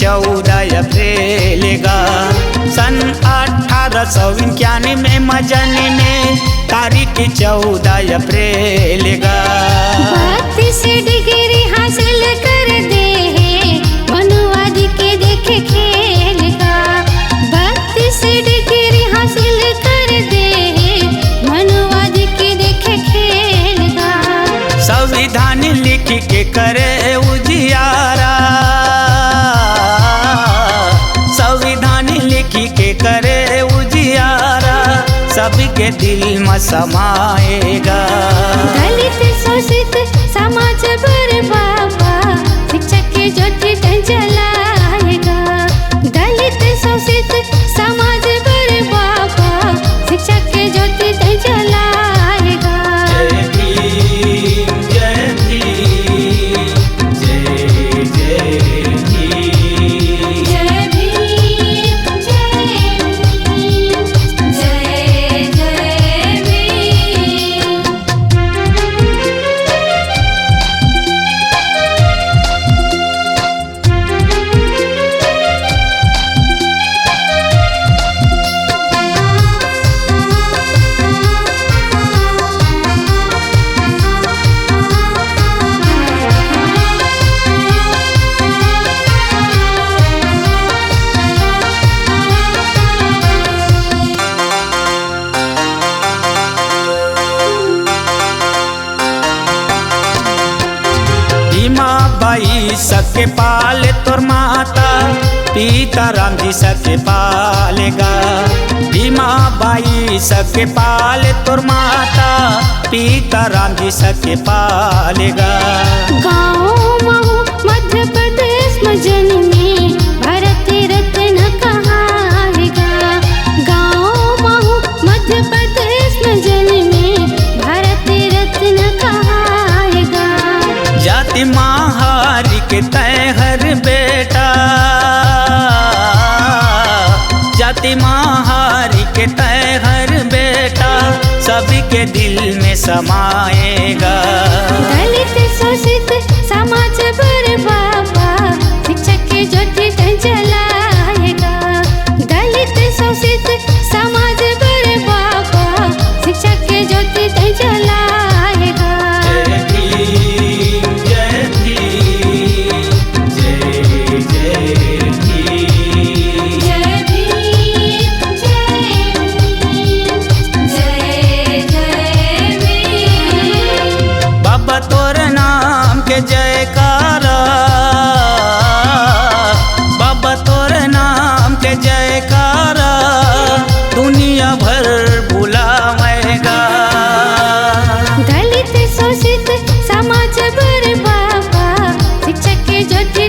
14 अप्रैल गा सन 1891 में मजनी में तारीख 14 अप्रैल गा 32 डिग्री हासिल कर दे मनुवाद के देखे खेल का 32 डिग्री हासिल कर दे मनुवाद के देखे खेल का संविधान लिख के करे उजियारा संविधान लिख के करे उजियारा सबके दिल में समाएगा दलित शोषित समाज पर बाबा शिक्षक के ज्योति जलाएगा दलित शोषित समाज पर बाबा शिक्षक के ज्योति जलाएगा जय भीम जय भीम जय जय भीम जय भीम जय जय भीम भीमा बाई सके पाल तोर माता पिता राम जी सके पालेगा भीमा बाई सके पाल तोर माता पिता राम जी सके पालेगा गाँव महू मध्य प्रदेश में जन्मे भारत रत्न कहाएगा गाँव महू मध्य प्रदेश में जन्मे भारत रत्न कहाएगा जाति महारी के तय हर बेटा जाति महारी के तय हर बेटा सभी के दिल में समाएगा दलित शोषित समाज पर बाबा शिक्षक के ज्योति जलाएगा दलित शोषित समाज पर बाबा शिक्षक के ज्योति जलाएगा जय भीम जय भीम जय जय भीम जय भीम जय जय भीम बाबा तोर नाम के जयकारा बाबा तोर नाम के जयकारा दुनिया भर बुलावेगा दलित शोषित समाज पर बाबा शिक्षक के ज्योति